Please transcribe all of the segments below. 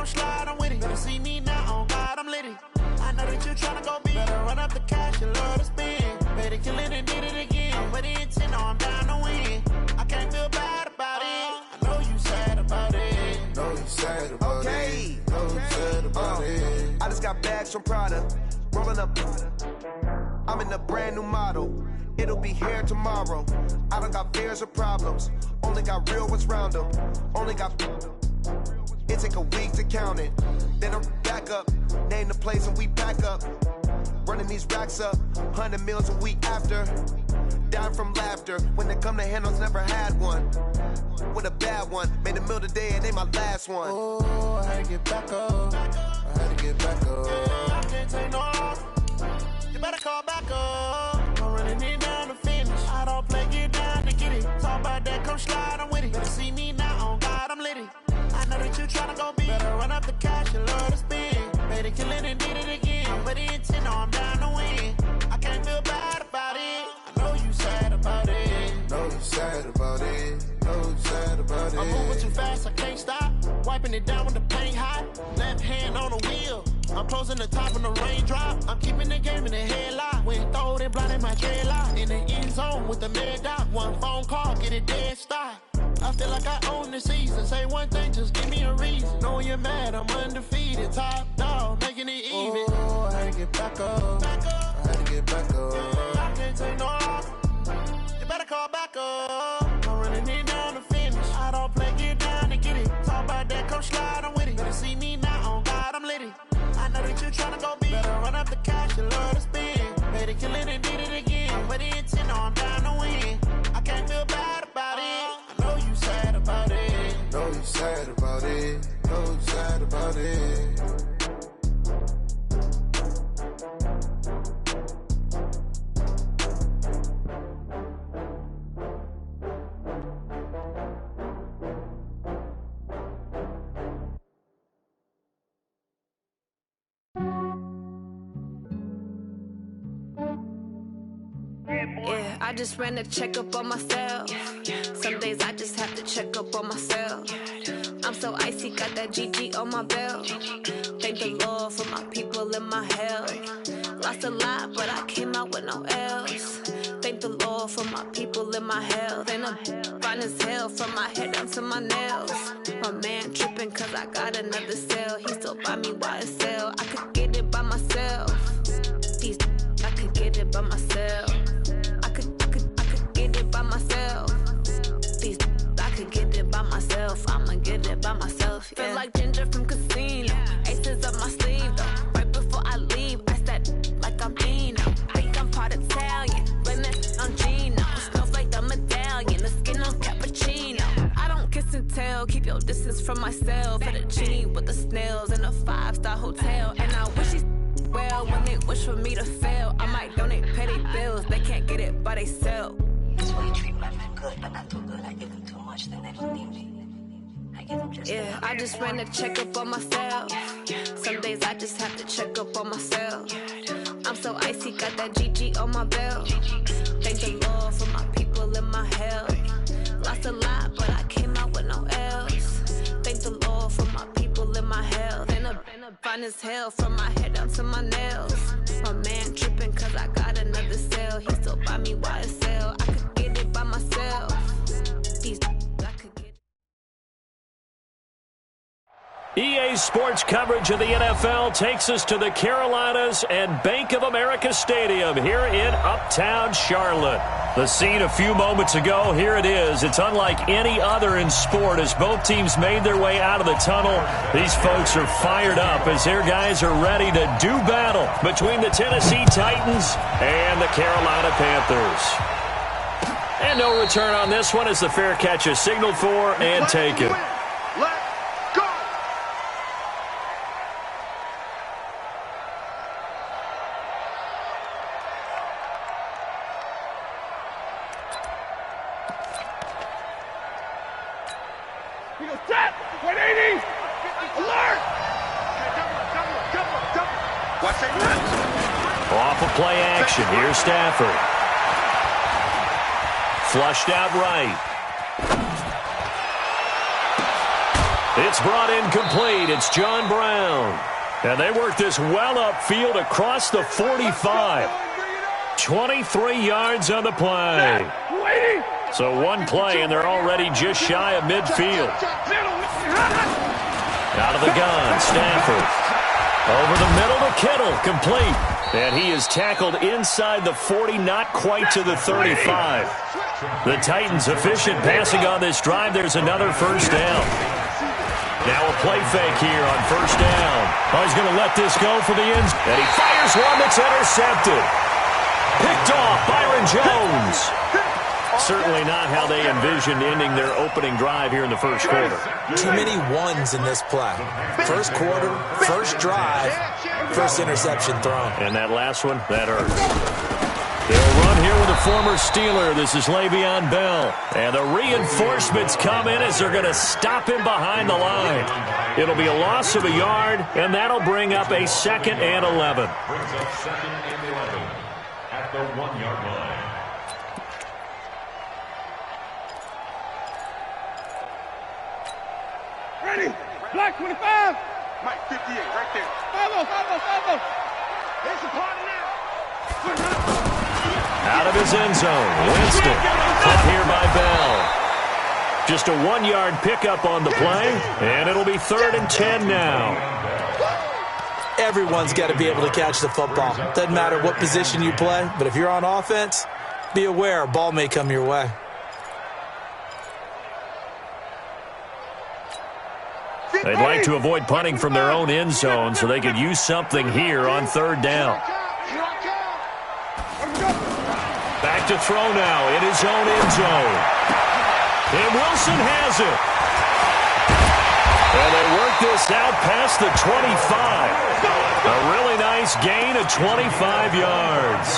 come slide, I'm with it. Better see me now, on God, I'm litty. I know that you tryna go big. Better run up the cash, you love to spend. Better kill it and did it again. But the intent, no, I'm down to win. I can't feel bad about it. I know you sad about it. Know you sad about it. Know you sad about it. I just got bags from Prada. Rolling up. I'm in a brand new model. It'll be here tomorrow. I don't got fears or problems. Only got real ones round them. Only got. It take a week to count it. Then I'm back up. Name the place and we back up. Running these racks up. 100 meals a week after. Down from laughter. When they come to handles, never had one. With a bad one. Made a meal today and they my last one. Oh, I had to get back up. I had to get back up. I can't take no loss. You better call back up. I'm running it down to finish. I don't play, get down to get it. Talk about that, come slide, I'm with it. Better see me now, on God, I'm litty. I know that you tryna go big. Better run up the cash, you love to spend. Better kill it and did it again. But the intent, no, I'm down to win. I can't feel bad about it. I know you sad about it. Know you sad about it. Know you sad about it. I'm moving too fast, I can't stop. Wiping it down when the paint hot. Left hand on the wheel. I'm closing the top when the raindrop. I'm keeping the game in the headlock. When throw it, blinding my dreadlock. In the end zone with the mad dot. One phone call, get it dead stop. I feel like I own the season. Say one thing, just give me a reason. Knowing you're mad, I'm undefeated. Top dog, making it even. Oh, I had to get back up. I had to get back up. I can't take no loss. You better call back up. I'm running it down to finish. I don't play, get down to get it. Talk about that, come slide, I'm with it. Better see me now, on God, I'm litty. I know that you tryna go big. Better run up the cash, you love to spend. Better kill it and did it again. But the intent, no, I'm down to win. I can't feel bad about it. I know you sad about it. Know you sad about it. Know you sad about it. Yeah, I just ran a checkup on myself. Some days I just have to check up on myself. I'm so icy, got that GG on my belt. Thank the Lord for my people and my health. Lost a lot, but I came out with no L's. Thank the Lord for my people and my health. And I'm fine as hell from my head down to my nails. My man tripping cause I got another cell. He still buy me YSL. I could get it by myself. These I could get it by myself. I could get it by myself. These I could get it by myself. I'ma get it by myself. Yeah. Feel like Ginger from Casino. Aces up my sleeve though. Right before I leave, I said like I'm Dino. Think I'm part Italian. Blame that on Gino. Smells like the medallion. The skin on cappuccino. I don't kiss and tell. Keep your distance from myself. Fettuccine with the snails in a 5-star hotel. And I wish he's well when they wish for me to fail. I might donate petty bills. They can't get it by they sell. That's why you treat women good, but not too good. I give them too much, then they don't need me. I give them just yeah, I just ran a checkup on myself. Some days I just have to check up on myself. I'm so icy, got that GG on my belt. Thank the Lord for my people and my health. Lost a lot, but I came out with no L's. Thank the Lord for my people and my health. And I'm fine as hell from my head down to my nails. My man tripping cause I got another cell. He still buy me YSL. I could get it by myself. These I could get. EA Sports coverage of the NFL takes us to the Carolinas and Bank of America Stadium here in Uptown Charlotte. The scene a few moments ago, here it is. It's unlike any other in sport as both teams made their way out of the tunnel. These folks are fired up as their guys are ready to do battle between the Tennessee Titans and the Carolina Panthers. And no return on this one as the fair catch is signaled for and taken. Off of play action. Here's Stafford. Flushed out right. It's brought in complete. It's John Brown. And they work this well upfield across the 45. 23 yards on the play. So one play, and they're already just shy of midfield. Out of the gun, Stafford. Over the middle to Kittle, complete. And he is tackled inside the 40, not quite to the 35. The Titans efficient passing on this drive. There's another first down. Now a play fake here on first down. Oh, he's going to let this go for the end. And he fires one that's intercepted. Picked off Byron Jones. Certainly not how they envisioned ending their opening drive here in the first quarter. Too many ones in this play. First quarter, first drive, first interception thrown. And that last one, that hurts. They'll run here with a former Steeler. This is Le'Veon Bell. And the reinforcements come in as they're going to stop him behind the line. It'll be a loss of a yard, and that'll bring up a 2nd and 11. Brings up 2nd and 11 at the 1-yard line. Ready? Black 25. Mike 58, right there. Follow. There's a party now. Out of his end zone, Winston. Up here by Bell. Just a 1-yard pickup on the play, and it'll be 3rd and 10 now. Everyone's got to be able to catch the football. Doesn't matter what position you play, but if you're on offense, be aware a ball may come your way. They'd like to avoid punting from their own end zone so they could use something here on 3rd down. Back to throw now in his own end zone. And Wilson has it. And they work this out past the 25. A really nice gain of 25 yards.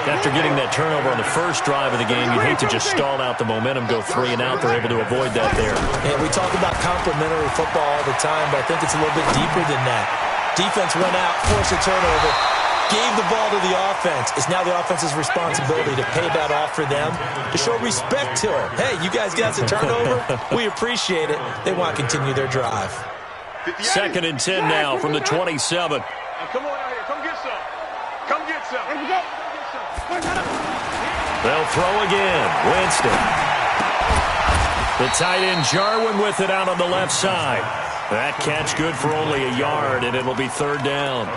After getting that turnover on the first drive of the game, you'd hate to just stall out the momentum, go 3 and out. They're able to avoid that there. And we talk about complementary football all the time, but I think it's a little bit deeper than that. Defense went out, forced a turnover, gave the ball to the offense. It's now the offense's responsibility to pay that off for them, to show respect to it. Hey, you guys got a turnover? We appreciate it. They want to continue their drive. 2nd and 10 now from the 27. Come on out here. Come get some. Come get some. Here we go. They'll throw again. Winston. The tight end Jarwin with it out on the left side. That catch good for only a yard, and it'll be 3rd down.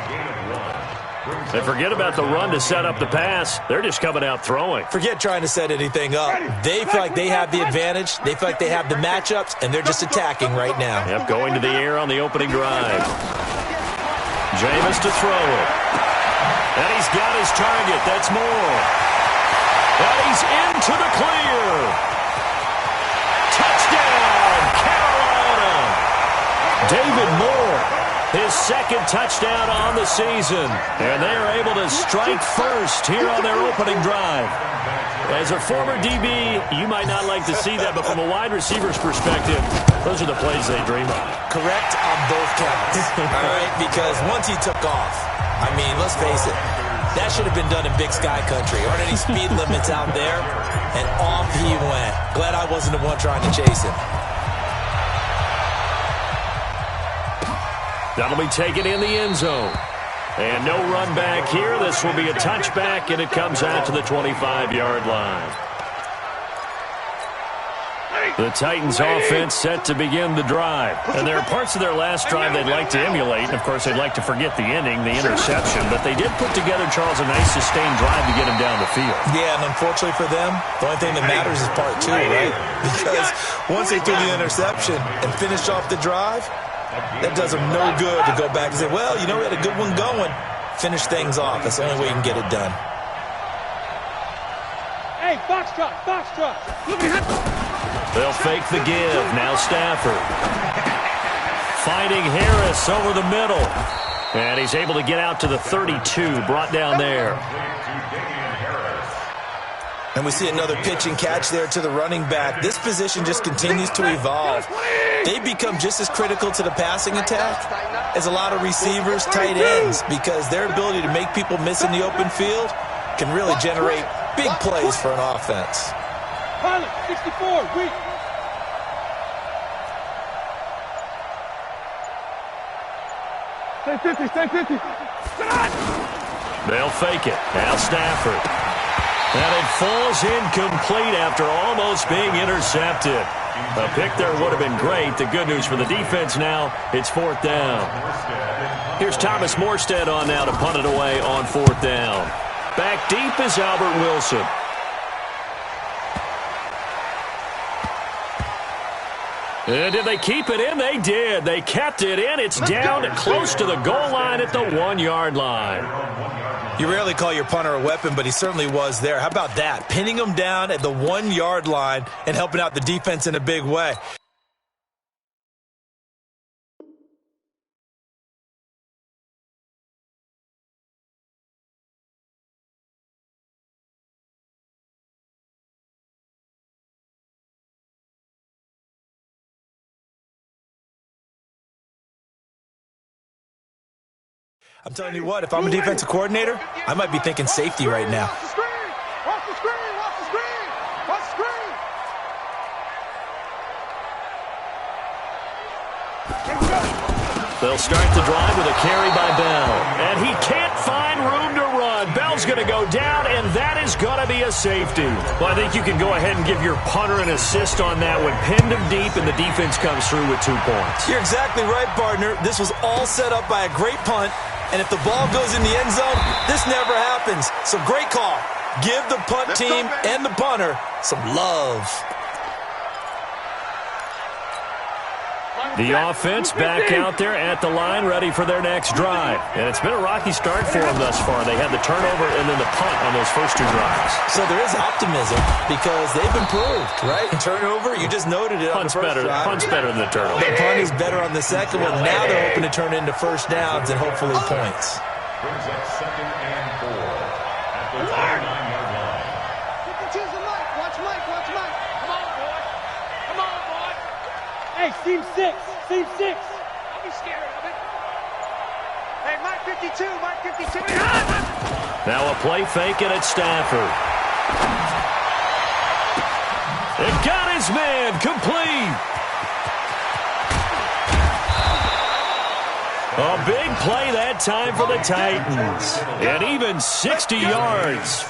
And forget about the run to set up the pass. They're just coming out throwing. Forget trying to set anything up. They feel like they have the advantage. They feel like they have the matchups, and they're just attacking right now. Yep, going to the air on the opening drive. Jameis to throw it. And he's got his target. That's Moore. And he's into the clear. Touchdown, Carolina. David Moore, his 2nd touchdown on the season. And they are able to strike first here on their opening drive. As a former DB, you might not like to see that, but from a wide receiver's perspective, those are the plays they dream of. Correct on both counts. All right, because once he took off, I mean, let's face it, that should have been done in Big Sky Country. Aren't any speed limits out there? And off he went. Glad I wasn't the one trying to chase him. That'll be taken in the end zone. And no run back here. This will be a touchback, and it comes out to the 25-yard line. The Titans offense set to begin the drive. And there are parts of their last drive they'd like to emulate. And, of course, they'd like to forget the ending, the interception. But they did put together, Charles, a nice sustained drive to get him down the field. Yeah, and unfortunately for them, the only thing that matters is part 2, right? Because once they threw the interception and finished off the drive, that does them no good to go back and say, well, you know, we had a good one going. Finish things off. That's the only way you can get it done. Hey, box truck. Look at that. They'll fake the give. Now Stafford. Finding Harris over the middle. And he's able to get out to the 32. Brought down there. And we see another pitch and catch there to the running back. This position just continues to evolve. They become just as critical to the passing attack as a lot of receivers, tight ends, because their ability to make people miss in the open field can really generate big plays for an offense. Pilot, 64, weak. Stay 50, stay 50. They'll fake it. Now Stafford. And it falls incomplete after almost being intercepted. A pick there would have been great. The good news for the defense now, it's 4th down. Here's Thomas Morstead on now to punt it away on 4th down. Back deep is Albert Wilson. And did they keep it in? They did. They kept it in. It's down close to the goal line at the 1-yard line. You rarely call your punter a weapon, but he certainly was there. How about that? Pinning him down at the 1-yard line and helping out the defense in a big way. I'm telling you what, if I'm a defensive coordinator, I might be thinking safety right now. Watch the screen! Watch the screen! Watch the screen! Watch the screen! They'll start the drive with a carry by Bell. And he can't find room to run. Bell's going to go down, and that is going to be a safety. Well, I think you can go ahead and give your punter an assist on that one. Pinned him deep, and the defense comes through with 2 points. You're exactly right, partner. This was all set up by a great punt. And if the ball goes in the end zone, this never happens. So great call. Give the punt team and the punter some love. The offense back out there at the line, ready for their next drive. And it's been a rocky start for them thus far. They had the turnover and then the punt on those first 2 drives. So there is optimism because they've improved, right? Turnover, you just noted it on the first drive. Punt's better than the turnover. The punt is better on the second one. Now they're hoping to turn into first downs and hopefully points. Brings up 2nd and 4 at the 29-yard line. Choose the Mike. Watch Mike. Watch Mike. Come on, boy. Come on, boy. Hey, seam 6. Seam 6. Don't be scared of it. Hey, Mike 52. Mike 52. Now a play fake, and it's Stafford. It got his man complete. A big play that time for the Titans. And even 60 yards.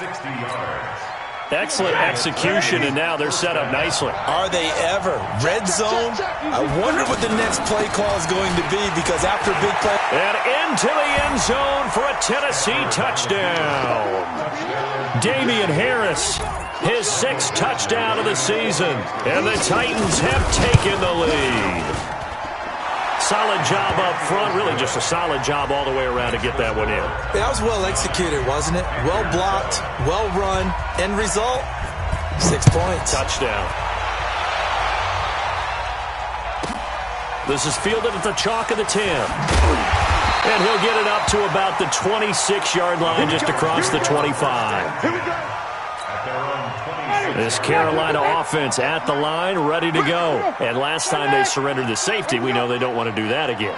Excellent execution, and now they're set up nicely. Are they ever? Red zone? I wonder what the next play call is going to be because after a big play. And into the end zone for a Tennessee touchdown. Damian Harris, his 6th touchdown of the season. And the Titans have taken the lead. Solid job up front, really just a solid job all the way around to get that one in. That was well executed, wasn't it? Well blocked, well run, end result, 6 points. Touchdown. This is fielded at the chalk of the 10. And he'll get it up to about the 26-yard line, just across the 25. Here we go. This Carolina offense at the line, ready to go. And last time they surrendered the safety, we know they don't want to do that again.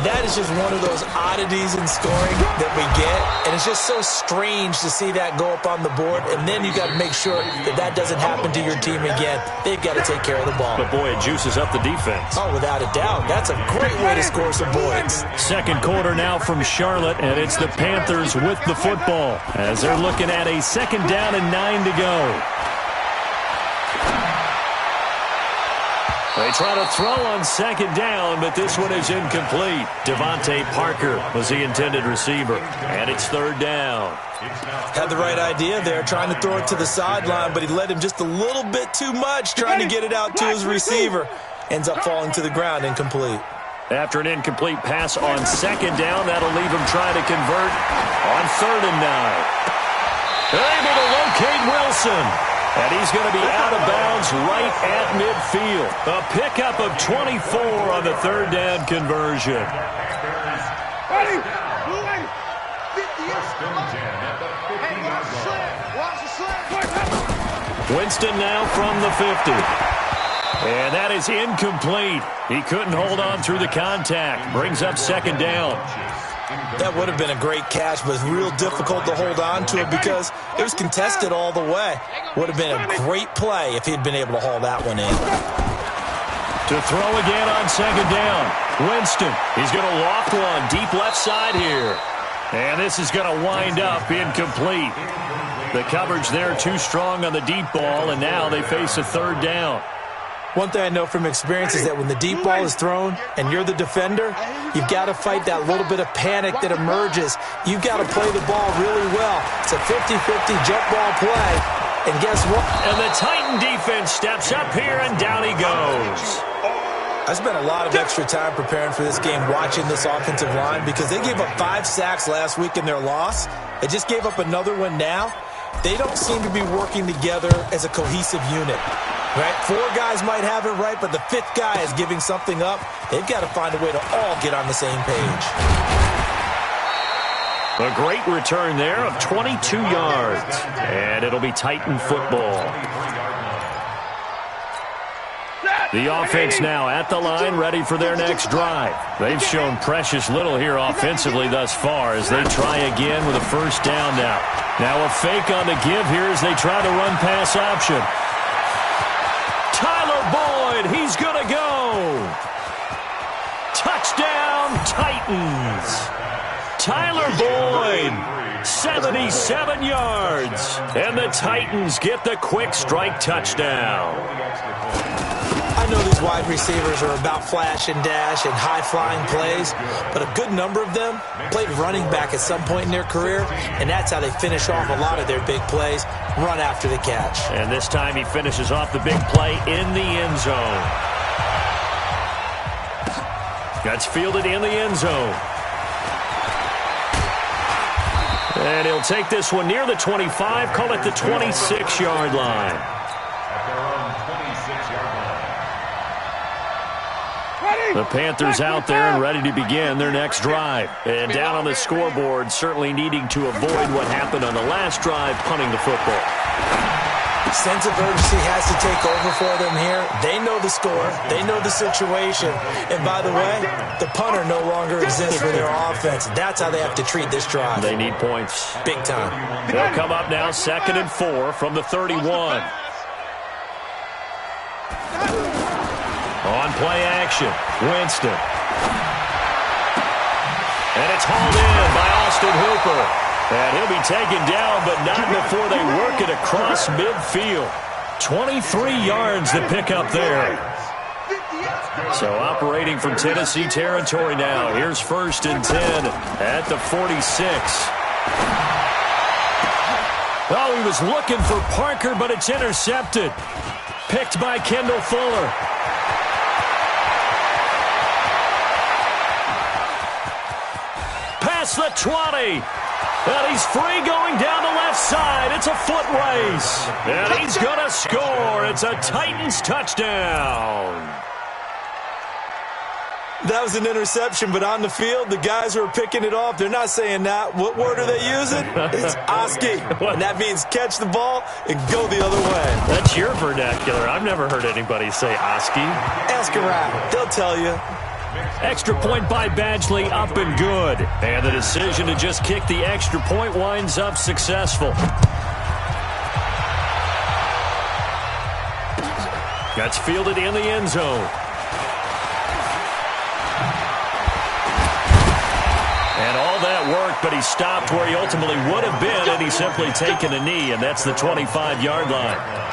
That is just one of those oddities in scoring that we get, and it's just so strange to see that go up on the board, and then you got to make sure that that doesn't happen to your team again. They've got to take care of the ball. But, boy, it juices up the defense. Oh, without a doubt. That's a great way to score some points. Second quarter now from Charlotte, and it's the Panthers with the football as they're looking at a 2nd down and 9 to go. They try to throw on 2nd down, but this one is incomplete. Devontae Parker was the intended receiver, and it's 3rd down. Had the right idea there, trying to throw it to the sideline, but he led him just a little bit too much, trying to get it out to his receiver. Ends up falling to the ground, incomplete. After an incomplete pass on 2nd down, that'll leave him trying to convert on 3rd and 9. They're able to locate Wilson. And he's going to be out of bounds right at midfield. A pickup of 24 on the 3rd down conversion. Winston now from the 50. And that is incomplete. He couldn't hold on through the contact. Brings up 2nd down. That would have been a great catch, but it's real difficult to hold on to it because it was contested all the way. Would have been a great play if he'd been able to haul that one in. To throw again on second down. Winston, he's going to loft one deep left side here. And this is going to wind up incomplete. The coverage there too strong on the deep ball, and now they face a third down. One thing I know from experience is that when the deep ball is thrown and you're the defender, you've got to fight that little bit of panic that emerges. You've got to play the ball really well. It's a 50-50 jump ball play. And guess what? And the Titan defense steps up here, and down he goes. I spent a lot of extra time preparing for this game watching this offensive line because they gave up 5 sacks last week in their loss. They just gave up another one now. They don't seem to be working together as a cohesive unit. Right? 4 guys might have it right, but the 5th guy is giving something up. They've got to find a way to all get on the same page. A great return there of 22 yards. And it'll be Titan football. The offense now at the line, ready for their next drive. They've shown precious little here offensively thus far as they try again with a first down now. Now a fake on the give here as they try the run-pass option. Tyler Boyd, he's going to go. Touchdown, Titans. Tyler Boyd, 77 yards. And the Titans get the quick strike touchdown. I know these wide receivers are about flash and dash and high-flying plays, but a good number of them played running back at some point in their career, and that's how they finish off a lot of their big plays, run after the catch. And this time he finishes off the big play in the end zone. That's fielded in the end zone. And he'll take this one near the 25, call it the 26-yard line. The Panthers out there and ready to begin their next drive. And down on the scoreboard, certainly needing to avoid what happened on the last drive, punting the football. Sense of urgency has to take over for them here. They know the score. They know the situation. And by the way, the punter no longer exists for their offense. That's how they have to treat this drive. They need points. Big time. They'll come up now 2nd and 4 from the 31. On play action, Winston. And it's hauled in by Austin Hooper. And he'll be taken down, but not before they work it across midfield. 23 yards to pick up there. So operating from Tennessee territory now. Here's 1st and 10 at the 46. Oh, he was looking for Parker, but it's intercepted. Picked by Kendall Fuller. Past the 20. And he's free going down the left side. It's a foot race. And he's going to score. It's a Titans touchdown. That was an interception, but on the field, the guys who are picking it off, they're not saying that. What word are they using? It's Oski. And that means catch the ball and go the other way. That's your vernacular. I've never heard anybody say Oski. Ask around. They'll tell you. Extra point by Badgley, up and good. And the decision to just kick the extra point winds up successful. That's fielded in the end zone. And all that work, but he stopped where he ultimately would have been, and he's simply taken a knee, and that's the 25-yard line.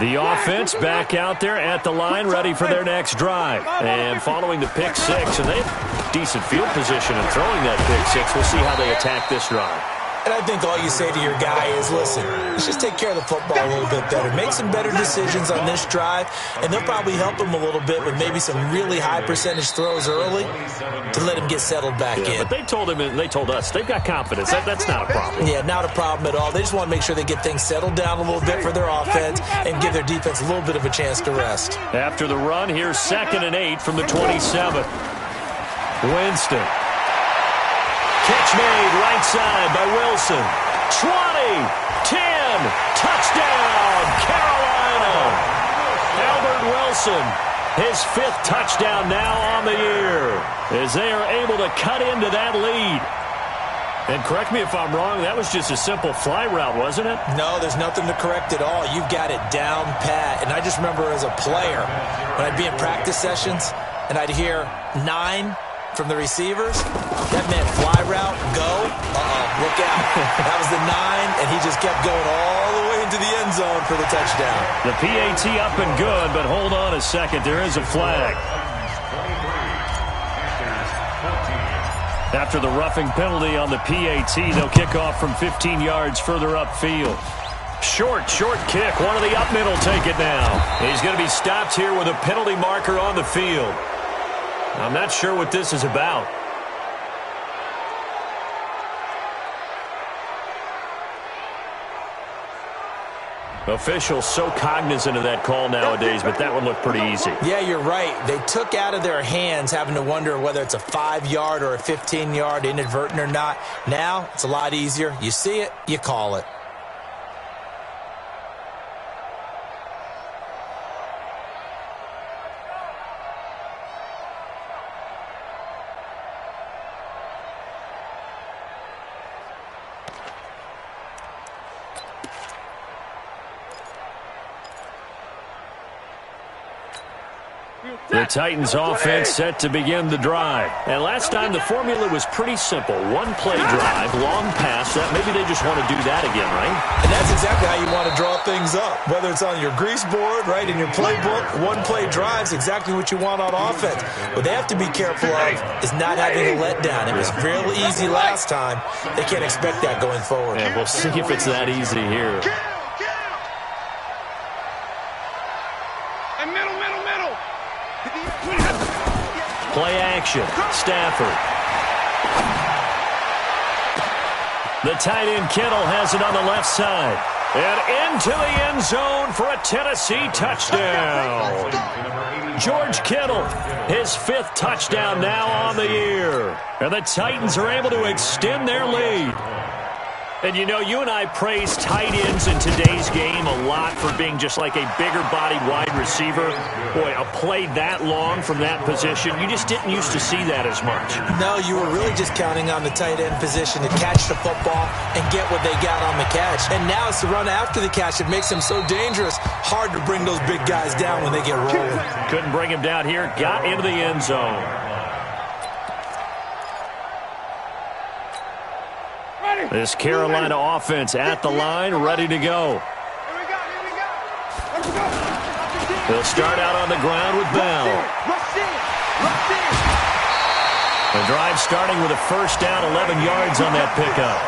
The offense back out there at the line, ready for their next drive. And following the pick six, and they have decent field position in throwing that pick six. We'll see how they attack this drive. And I think all you say to your guy is, listen, let's just take care of the football a little bit better. Make some better decisions on this drive, and they'll probably help him a little bit with maybe some really high percentage throws early to let him get settled back in. But they told him, and they told us, they've got confidence. That's not a problem. Yeah, not a problem at all. They just want to make sure they get things settled down a little bit for their offense and give their defense a little bit of a chance to rest. After the run, here's 2nd and 8 from the 27. Winston. Catch made right side by Wilson. 20, 10, touchdown, Carolina. Albert Wilson, his 5th touchdown now on the year, as they are able to cut into that lead. And correct me if I'm wrong, that was just a simple fly route, wasn't it? No, there's nothing to correct at all. You've got it down pat. And I just remember as a player, when I'd be in practice sessions and I'd hear 9 from the receivers, that meant fly route, go, look out. That was the 9, and he just kept going all the way into the end zone for the touchdown. The PAT up and good, but hold on a second. There is a flag. After the roughing penalty on the PAT, they'll kick off from 15 yards further upfield. Short kick. One of the up middle take it now. He's going to be stopped here with a penalty marker on the field. I'm not sure what this is about. Officials so cognizant of that call nowadays, but that one looked pretty easy. Yeah, you're right. They took out of their hands having to wonder whether it's a 5-yard or a 15-yard inadvertent or not. Now, it's a lot easier. You see it, you call it. The Titans offense set to begin the drive. And last time the formula was pretty simple. One play drive, long pass. That maybe they just want to do that again, right? And that's exactly how you want to draw things up. Whether it's on your grease board, right, in your playbook, one play drive is exactly what you want on offense. What they have to be careful of is not having a letdown. It was real easy last time. They can't expect that going forward. Yeah, we'll see if it's that easy here. Play action. Stafford. The tight end Kittle has it on the left side. And into the end zone for a Tennessee touchdown. George Kittle, his 5th touchdown now on the year. And the Titans are able to extend their lead. And, you know, you and I praise tight ends in today's game a lot for being just like a bigger-bodied wide receiver. Boy, a play that long from that position, you just didn't used to see that as much. No, you were really just counting on the tight end position to catch the football and get what they got on the catch. And now it's the run after the catch that makes them so dangerous. Hard to bring those big guys down when they get rolling. Couldn't bring him down here. Got into the end zone. This Carolina offense at the line, ready to go. They'll start out on the ground with Bell. The drive starting with a first down, 11 yards on that pickup.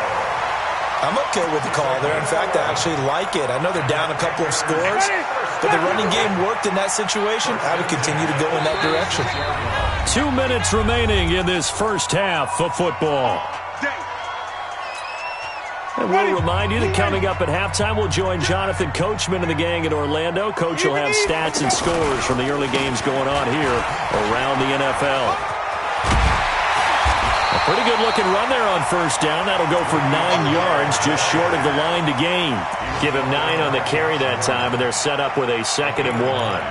I'm okay with the call there. In fact, I actually like it. I know they're down a couple of scores, but the running game worked in that situation. I would continue to go in that direction. 2 minutes remaining in this first half of football. And we'll remind you that coming up at halftime, we'll join Jonathan Coachman and the gang in Orlando. Coach will have stats and scores from the early games going on here around the NFL. A pretty good-looking run there on first down. That'll go for 9 yards, just short of the line to gain. Give him 9 on the carry that time, and they're set up with a 2nd and 1.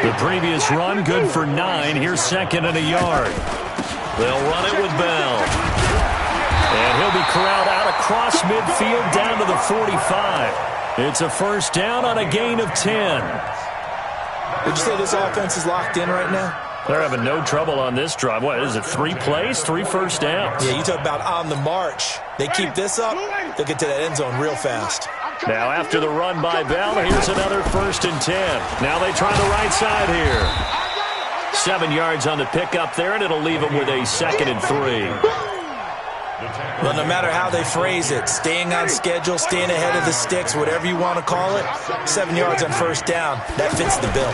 The previous run, good for 9. Here's 2nd and a yard. They'll run it with Bell. And he'll be corralled out across midfield down to the 45. It's a first down on a gain of 10. Would you say this offense is locked in right now? They're having no trouble on this drive. What is it, 3 plays, 3 first downs? Yeah, you talk about on the march. They keep this up, they'll get to that end zone real fast. Now after the run by Bell, here's another 1st and 10. Now they try the right side here. 7 yards on the pickup there, and it'll leave them with a 2nd and 3. Well, no matter how they phrase it, staying on schedule, staying ahead of the sticks, whatever you want to call it, 7 yards on first down, that fits the bill.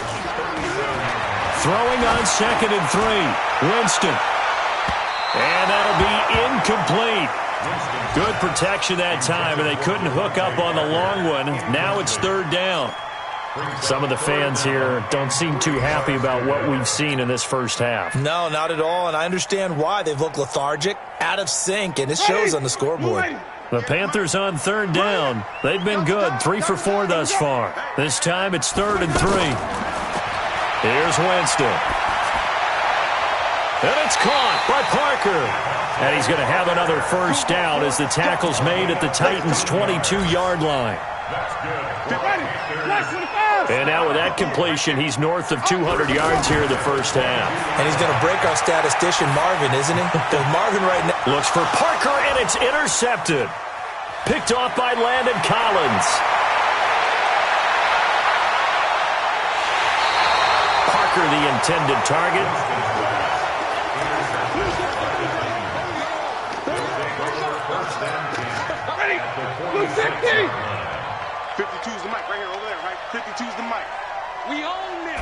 Throwing on 2nd and 3, Winston. And that'll be incomplete. Good protection that time, and they couldn't hook up on the long one. Now it's 3rd down. Some of the fans here don't seem too happy about what we've seen in this first half. No, not at all, and I understand why. They've looked lethargic, out of sync, and it shows on the scoreboard. The Panthers on 3rd down. They've been good, 3 for 4 thus far. This time it's 3rd and 3. Here's Winston. And it's caught by Parker. And he's going to have another first down as the tackle's made at the Titans' 22-yard line. And now with that completion, he's north of 200 yards here in the first half. And he's going to break our statistician, Marvin, isn't he? Because Marvin right now looks for Parker, and it's intercepted. Picked off by Landon Collins. Parker, the intended target. Ready? 52's the mic right here, over there, right? 52's the mic. We own this.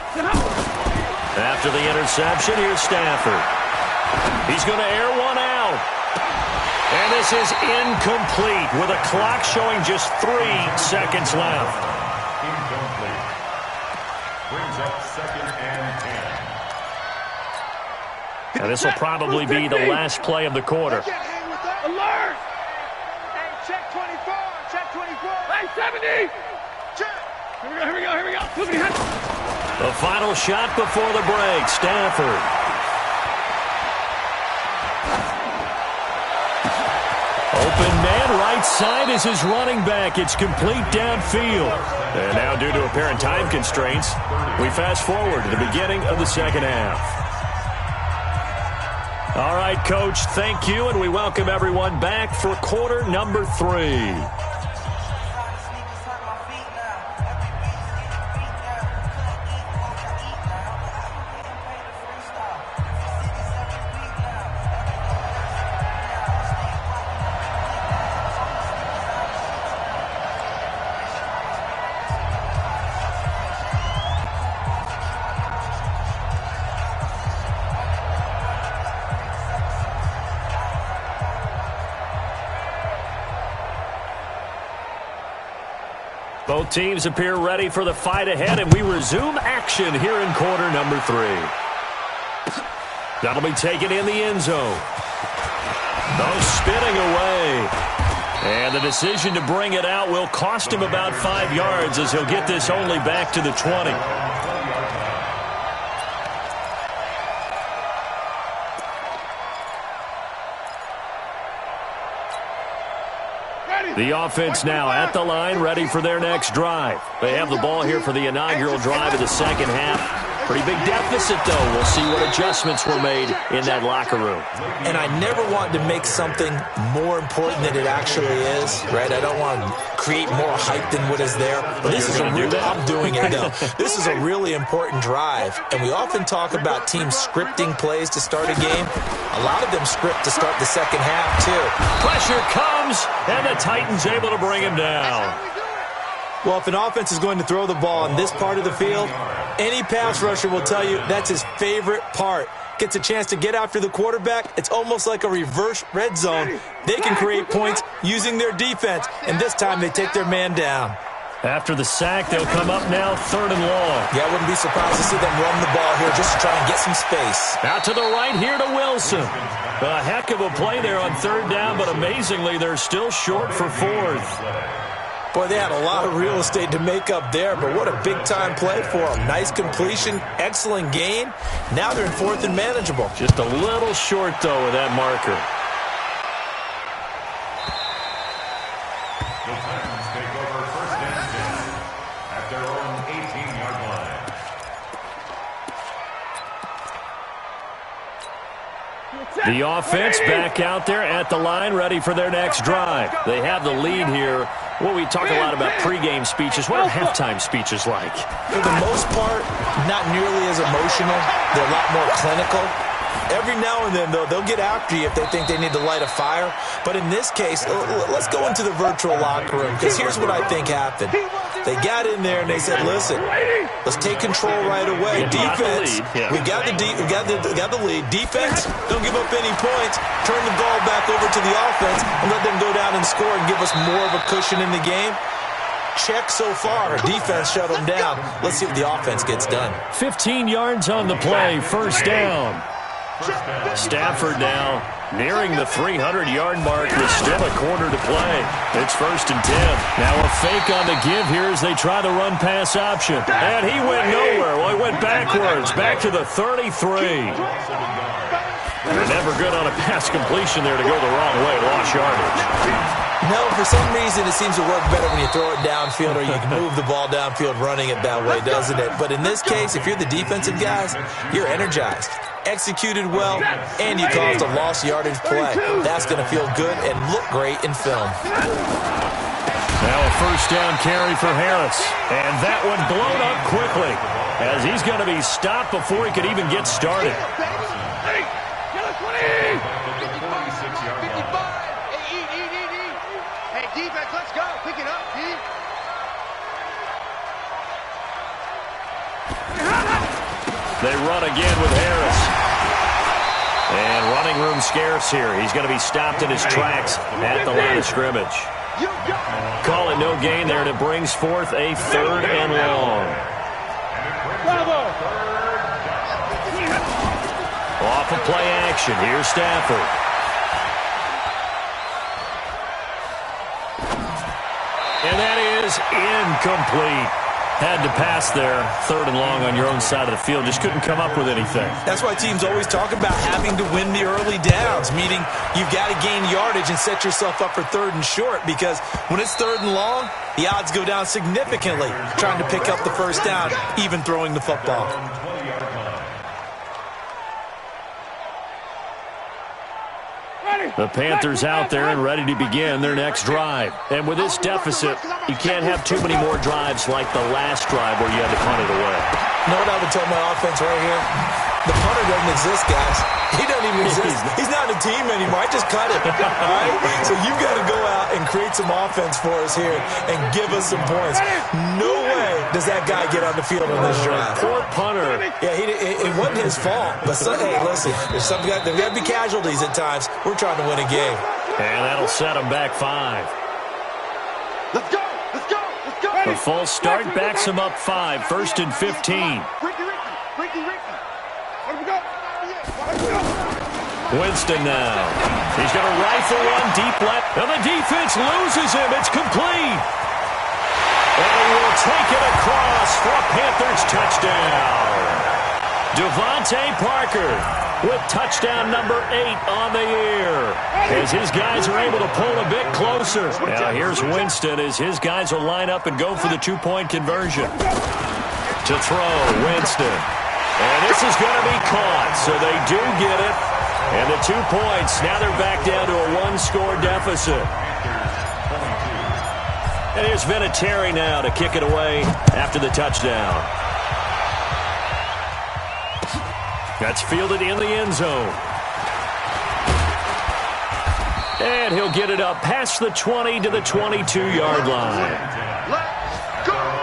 After the interception, here's Stafford. He's going to air one out. And this is incomplete with a clock showing just 3 seconds left. Incomplete. Brings up 2nd and 10. And this will probably be the last play of the quarter. Alert! Hey, check 24. Check 24. Hey, 70. Check. Here we go. Look at him. The final shot before the break, Stafford. Open man, right side is his running back. It's complete downfield. And now, due to apparent time constraints, we fast forward to the beginning of the second half. All right, Coach, thank you, and we welcome everyone back for quarter number 3. Both teams appear ready for the fight ahead, and we resume action here in quarter number 3. That'll be taken in the end zone. No spinning away. And the decision to bring it out will cost him about 5 yards as he'll get this only back to the 20. The offense now at the line, ready for their next drive. They have the ball here for the inaugural drive of the second half. Pretty big deficit, though. We'll see what adjustments were made in that locker room. And I never want to make something more important than it actually is, right? I don't want to create more hype than what is there. But this is a real, I'm doing it, though. This is a really important drive. And we often talk about teams scripting plays to start a game. A lot of them script to start the second half, too. Pressure comes, and the Titans able to bring him down. Well, if an offense is going to throw the ball in this part of the field, any pass rusher will tell you that's his favorite part. Gets a chance to get after the quarterback. It's almost like a reverse red zone. They can create points using their defense, and this time they take their man down. After the sack, they'll come up now 3rd and long. Yeah, I wouldn't be surprised to see them run the ball here just to try and get some space. Out to the right here to Wilson. A heck of a play there on 3rd down, but amazingly, they're still short for 4th. Boy, they had a lot of real estate to make up there, but what a big-time play for them. Nice completion, excellent gain. Now they're in 4th and manageable. Just a little short, though, with that marker. The Titans take over 1st and 10 at their own 18-yard line. The offense back out there at the line, ready for their next drive. They have the lead here. Well, we talk a lot about pregame speeches. What are halftime speeches like? For the most part, not nearly as emotional. They're a lot more clinical. Every now and then, though, they'll get after you if they think they need to light a fire. But in this case, let's go into the virtual locker room, because here's what I think happened. They got in there and they said, listen, let's take control right away. Defense, we got the lead. Defense, don't give up any points. Turn the ball back over to the offense and let them go down and score and give us more of a cushion in the game. Check so far. Defense shut them down. Let's see what the offense gets done. 15 yards on the play, 1st down. Stafford now nearing the 300-yard mark with still a quarter to play. It's 1st and 10. Now a fake on the give here as they try the run-pass option. And he went nowhere. Well, he went backwards, back to the 33. They're never good on a pass completion there to go the wrong way. Lost yardage. No, for some reason it seems to work better when you throw it downfield or you can move the ball downfield running it that way, doesn't it? But in this case, if you're the defensive guys, you're energized, executed well, and you caused a lost yardage play. That's going to feel good and look great in film. Now a first down carry for Harris. And that one blown up quickly as he's going to be stopped before he could even get started. Defense, let's go. Pick it up, D. They run again with Harris. And running room scarce here. He's going to be stopped in his tracks at the line of scrimmage. Call it no gain there, and it brings forth a 3rd and long. Off of play action. Here's Stafford. And that is incomplete. Had to pass there, 3rd and long on your own side of the field. Just couldn't come up with anything. That's why teams always talk about having to win the early downs, meaning you've got to gain yardage and set yourself up for 3rd and short, because when it's 3rd and long, the odds go down significantly trying to pick up the first down, even throwing the football. The Panthers out there and ready to begin their next drive. And with this deficit, you can't have too many more drives like the last drive where you had to punt it away. You know what I would tell my offense right here? The punter doesn't exist, guys. He doesn't even exist. He's not in a team anymore. I just cut it. All right? So you've got to go out and create some offense for us here and give us some points. No way does that guy get on the field on this drive. Poor punter. Yeah, it wasn't his fault. But, hey, listen, there's got to be casualties at times. We're trying to win a game. And that'll set him back 5. Let's go. Let's go. Let's go. The false start backs him up 5. 1st and 15. Ricky. Let him go. Winston now. He's going to rifle one deep left. And the defense loses him. It's complete. And he will take it across for a Panthers touchdown. Devontae Parker with touchdown number 8 on the year. As his guys are able to pull a bit closer. Now here's Winston as his guys will line up and go for the 2-point conversion. To throw, Winston. And this is going to be caught, so they do get it. And the 2 points, now they're back down to a 1-score deficit. And here's Vinatieri now to kick it away after the touchdown. That's fielded in the end zone. And he'll get it up past the 20 to the 22-yard line. Let's go.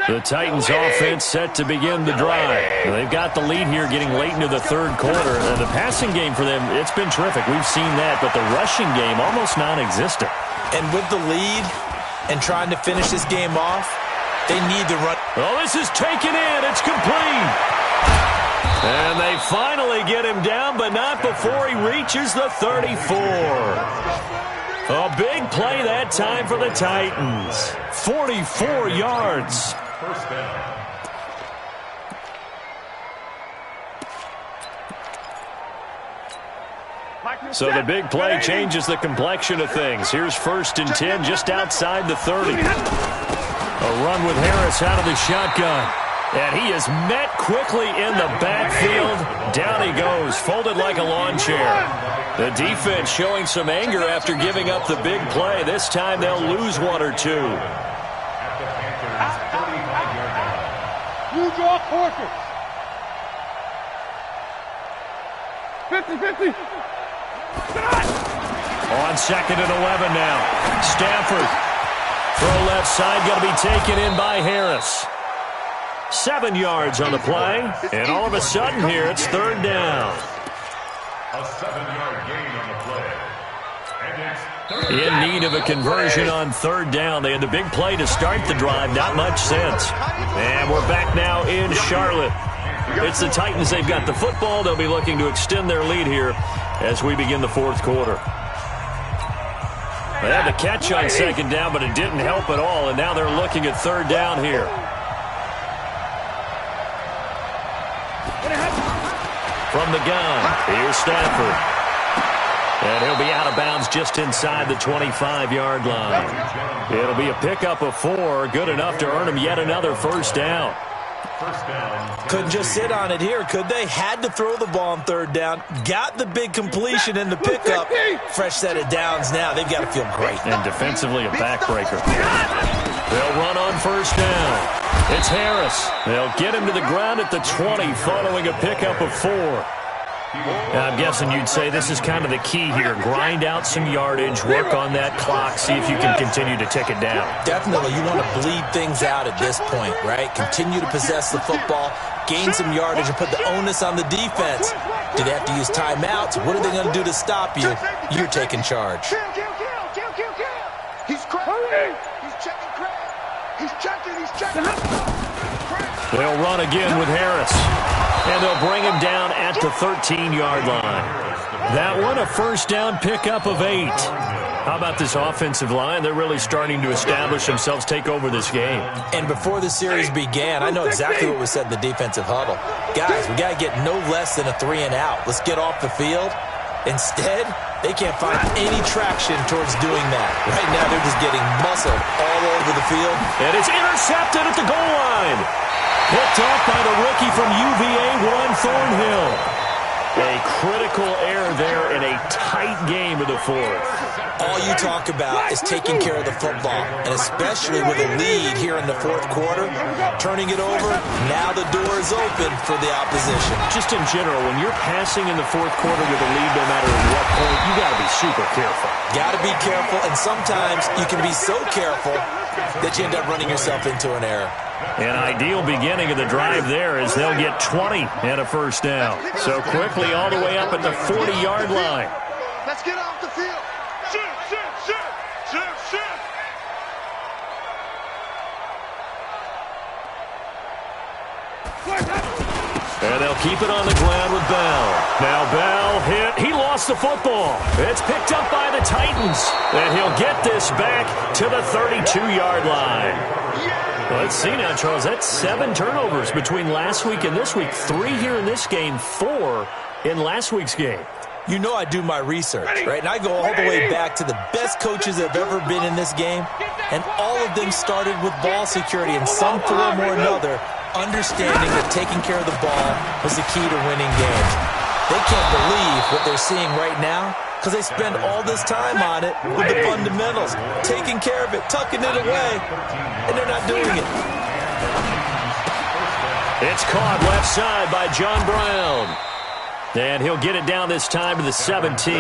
The Titans offense set to begin the drive. They've got the lead here getting late into the 3rd quarter. And the passing game for them, it's been terrific. We've seen that, but the rushing game almost non-existent. And with the lead and trying to finish this game off, they need to run. Oh, this is taken in. It's complete. And they finally get him down, but not before he reaches the 34. A big play that time for the Titans. 44 yards. First down. So the big play changes the complexion of things. Here's 1st and 10 just outside the 30. A run with Harris out of the shotgun. And he is met quickly in the backfield. Down he goes, folded like a lawn chair. The defense showing some anger after giving up the big play. This time they'll lose 1 or 2. You draw quarters. 50-50. On 2nd and 11 now. Stafford. Throw left side, going to be taken in by Harris. 7 yards on the play. And all of a sudden here, it's 3rd down. A 7-yard gain on the play. In need of a conversion on 3rd down. They had the big play to start the drive. Not much sense. And we're back now in Charlotte. It's the Titans. They've got the football. They'll be looking to extend their lead here as we begin the fourth quarter. They had the catch on second down, but it didn't help at all, and now they're looking at third down here. From the gun, here's Stafford. And he'll be out of bounds just inside the 25-yard line. It'll be a pickup of 4, good enough to earn him yet another first down. Couldn't just sit on it here, could they? Had to throw the ball on third down. Got the big completion in the pickup. Fresh set of downs now. They've got to feel great. And defensively a backbreaker. They'll run on first down. It's Harris. They'll get him to the ground at the 20 following a pickup of 4. Now, I'm guessing you'd say this is kind of the key here. Grind out some yardage, work on that clock, see if you can continue to tick it down. Definitely. You want to bleed things out at this point, right? Continue to possess the football, gain some yardage, and put the onus on the defense. Do they have to use timeouts? What are they going to do to stop you? You're taking charge. He's crazy. He's checking Craig. He's checking. They'll run again with Harris. And they'll bring him down at the 13-yard line. That one, a first down pickup of 8. How about this offensive line? They're really starting to establish themselves, take over this game. And before the series began, I know exactly what was said in the defensive huddle. Guys, we got to get no less than a 3-and-out. Let's get off the field. Instead, they can't find any traction towards doing that. Right now, they're just getting muscled all over the field. And it's intercepted at the goal line. Picked off by the rookie from UVA, Juan Thornhill. A critical error there in a tight game of the fourth. All you talk about is taking care of the football, and especially with a lead here in the fourth quarter, turning it over, now the door is open for the opposition. Just in general, when you're passing in the fourth quarter with a lead, no matter at what point, you got to be super careful. Got to be careful, and sometimes you can be so careful that you end up running yourself into an error. An ideal beginning of the drive there as they'll get 20 and a first down. So quickly all the way up at the 40-yard line. Let's get off the field. Shift. And they'll keep it on the ground with Bell. Now Bell hit. He lost the football. It's picked up by the Titans. And he'll get this back to the 32-yard line. Let's see now, Charles. That's 7 turnovers between last week and this week. 3 here in this game, 4 in last week's game. You know I do my research, right? And I go all the way back to the best coaches that have ever been in this game. And all of them started with ball security in some form or another, understanding that taking care of the ball was the key to winning games. They can't believe what they're seeing right now because they spend all this time on it with the fundamentals, taking care of it, tucking it away, and they're not doing it. It's caught left side by John Brown. And he'll get it down this time to the 17.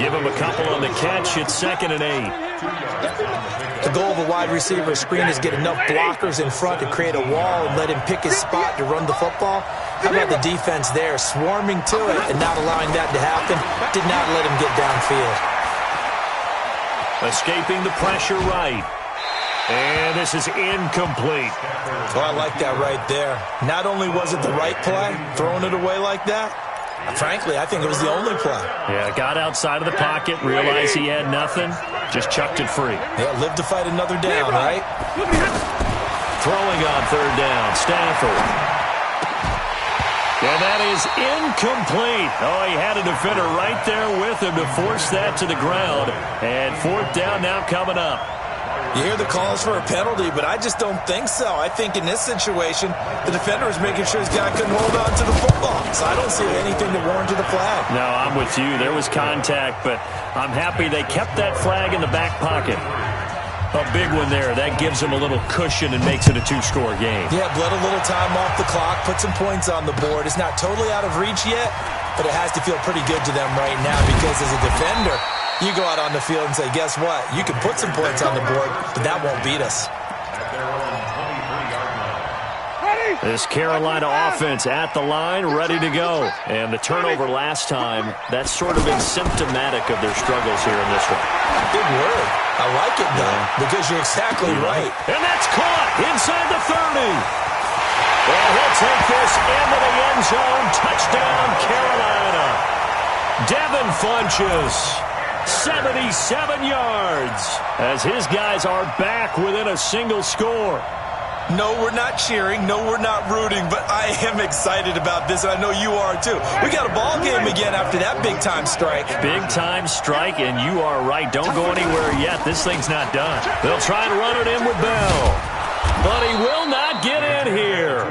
Give him a couple on the catch. It's 2nd and 8. The goal of a wide receiver screen is get enough blockers in front to create a wall and let him pick his spot to run the football. How about the defense there, swarming to it and not allowing that to happen? Did not let him get downfield. Escaping the pressure right. And this is incomplete. Oh, I like that right there. Not only was it the right play, throwing it away like that, frankly, I think it was the only play. Yeah, got outside of the pocket, realized he had nothing, just chucked it free. Yeah, live to fight another down, right? Throwing on third down, Stafford. And that is incomplete. Oh, he had a defender right there with him to force that to the ground. And 4th down now coming up. You hear the calls for a penalty, but I just don't think so. I think in this situation, the defender is making sure his guy couldn't hold on to the football. So I don't see anything to warrant the flag. No, I'm with you. There was contact, but I'm happy they kept that flag in the back pocket. A big one there. That gives them a little cushion and makes it a 2-score game. Yeah, bled a little time off the clock, put some points on the board. It's not totally out of reach yet, but it has to feel pretty good to them right now because as a defender, you go out on the field and say, guess what? You can put some points on the board, but that won't beat us. This Carolina offense at the line, ready to go. And the turnover last time, that's sort of been symptomatic of their struggles here in this one. Big word. I like it, though, because you're exactly right. And that's caught inside the 30. And he'll take this into the end zone. Touchdown, Carolina. Devin Funchess, 77 yards, as his guys are back within a single score. No, we're not cheering. No, we're not rooting, but I am excited about this, and I know you are too. We got a ball game again after that big-time strike. Big-time strike, and you are right. Don't go anywhere yet. This thing's not done. They'll try to run it in with Bell, but he will not get in here.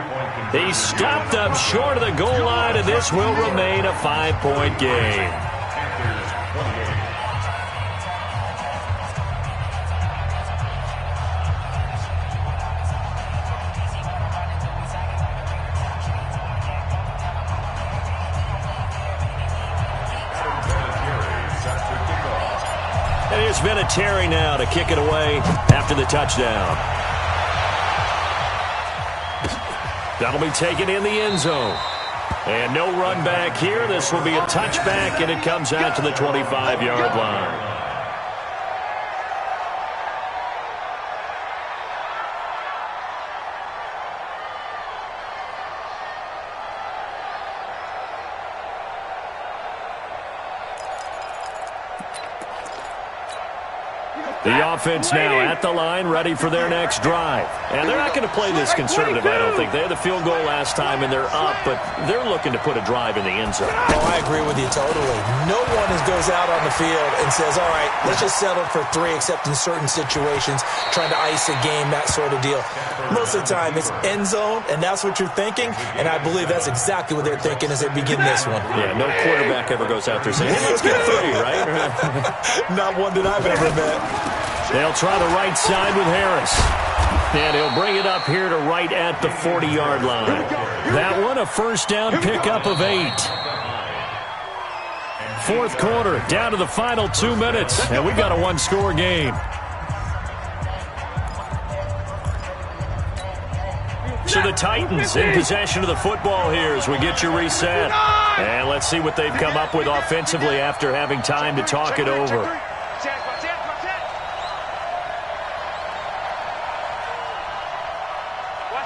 He stopped up short of the goal line, and this will remain a 5-point game. And here's Vinatieri now to kick it away after the touchdown. That'll be taken in the end zone. And no run back here. This will be a touchback, and it comes out to the 25-yard line. The offense now at the line, ready for their next drive. And they're not going to play this conservative, I don't think. They had the field goal last time, and they're up, but they're looking to put a drive in the end zone. Oh, I agree with you totally. No one goes out on the field and says, all right, let's just settle for 3, except in certain situations, trying to ice a game, that sort of deal. Most of the time, it's end zone, and that's what you're thinking, and I believe that's exactly what they're thinking as they begin this one. Yeah, no quarterback ever goes out there saying, hey, let's get 3, right? Not one that I've ever met. They'll try the right side with Harris. And he'll bring it up here to right at the 40-yard line. That one, a first down pickup of 8. Fourth quarter, down to the final 2 minutes. And we've got a one-score game. So the Titans in possession of the football here as we get you reset. And let's see what they've come up with offensively after having time to talk it over.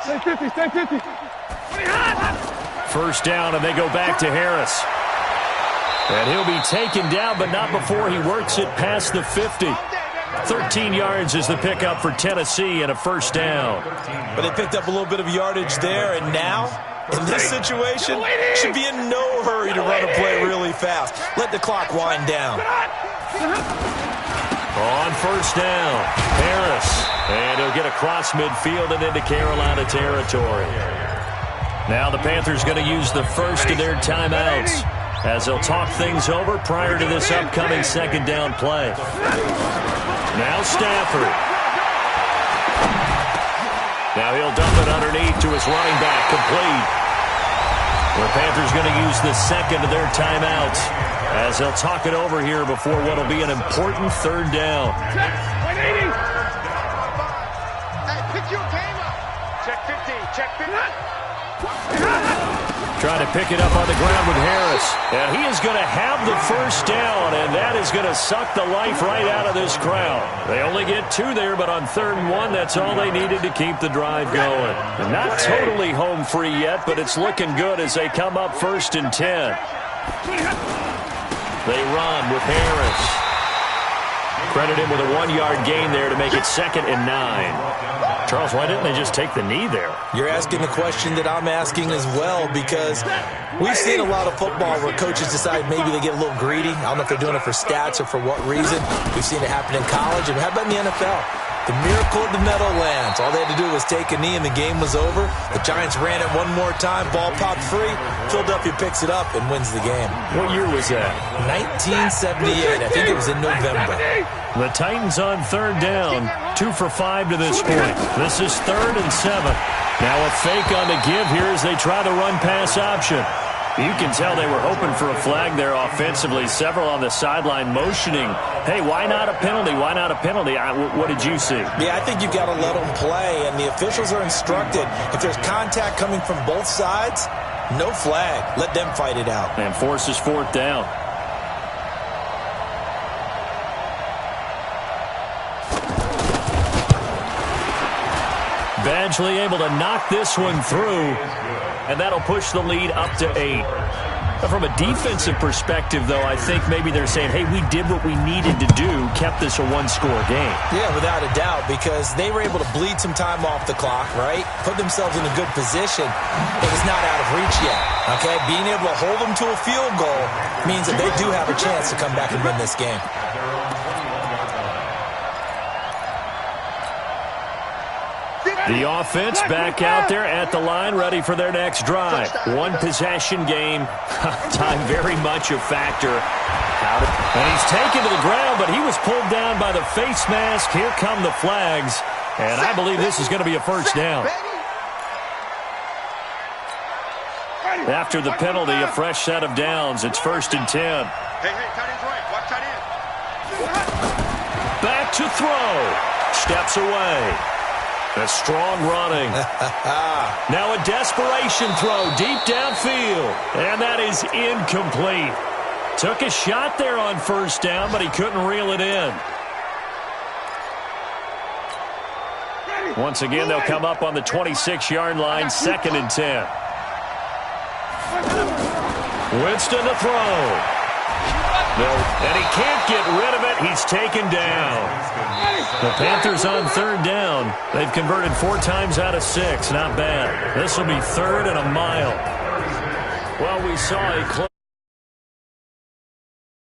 Stay 50. First down, and they go back to Harris. And he'll be taken down, but not before he works it past the 50. 13 yards is the pickup for Tennessee and a first down. But they picked up a little bit of yardage there, and now, in this situation, should be in no hurry to run a play really fast. Let the clock wind down. On first down, Harris. And he'll get across midfield and into Carolina territory. Now the Panthers going to use the first of their timeouts as they'll talk things over prior to this upcoming second down play. Now Stafford. Now he'll dump it underneath to his running back, complete. The Panthers going to use the second of their timeouts as they'll talk it over here before what will be an important third down. Trying to pick it up on the ground with Harris. And he is going to have the first down, and that is going to suck the life right out of this crowd. They only get 2 there, but on 3rd and 1, that's all they needed to keep the drive going. And not totally home free yet, but it's looking good as they come up 1st and 10. They run with Harris. Credit him with a 1-yard gain there to make it 2nd and 9. Charles, why didn't they just take the knee there? You're asking the question that I'm asking as well, because we've seen a lot of football where coaches decide maybe they get a little greedy. I don't know if they're doing it for stats or for what reason. We've seen it happen in college. And how about in the NFL? The miracle of the Meadowlands. All they had to do was take a knee and the game was over. The Giants ran it one more time. Ball popped free. Philadelphia picks it up and wins the game. What year was that? 1978. I think it was in November. The Titans on 3rd down. 2 for 5 to this point. This is 3rd and 7. Now a fake on the give here as they try the run-pass option. You can tell they were hoping for a flag there offensively. Several on the sideline motioning, hey, why not a penalty? Why not a penalty? What did you see? Yeah, I think you've got to let them play, and the officials are instructed. If there's contact coming from both sides, no flag. Let them fight it out. And forces 4th down. Badgley able to knock this one through, and that'll push the lead up to 8. But from a defensive perspective, though, I think maybe they're saying, hey, we did what we needed to do, kept this a one-score game. Yeah, without a doubt, because they were able to bleed some time off the clock, right? Put themselves in a good position, but it's not out of reach yet, okay? Being able to hold them to a field goal means that they do have a chance to come back and win this game. The offense back out there at the line, ready for their next drive. One-possession game. Time very much a factor. And he's taken to the ground, but he was pulled down by the face mask. Here come the flags, and I believe this is going to be a first down. After the penalty, a fresh set of downs. It's 1st and 10. Hey, tight end's right. Watch tight end. Back to throw. Steps away. A strong running. Now a desperation throw deep downfield. And that is incomplete. Took a shot there on first down, but he couldn't reel it in. Once again, they'll come up on the 26-yard line, 2nd and 10. Winston to throw. And he can't get rid of it. He's taken down. The Panthers on 3rd down. They've converted 4 times out of 6. Not bad. This will be 3rd and a mile. Well, we saw a close.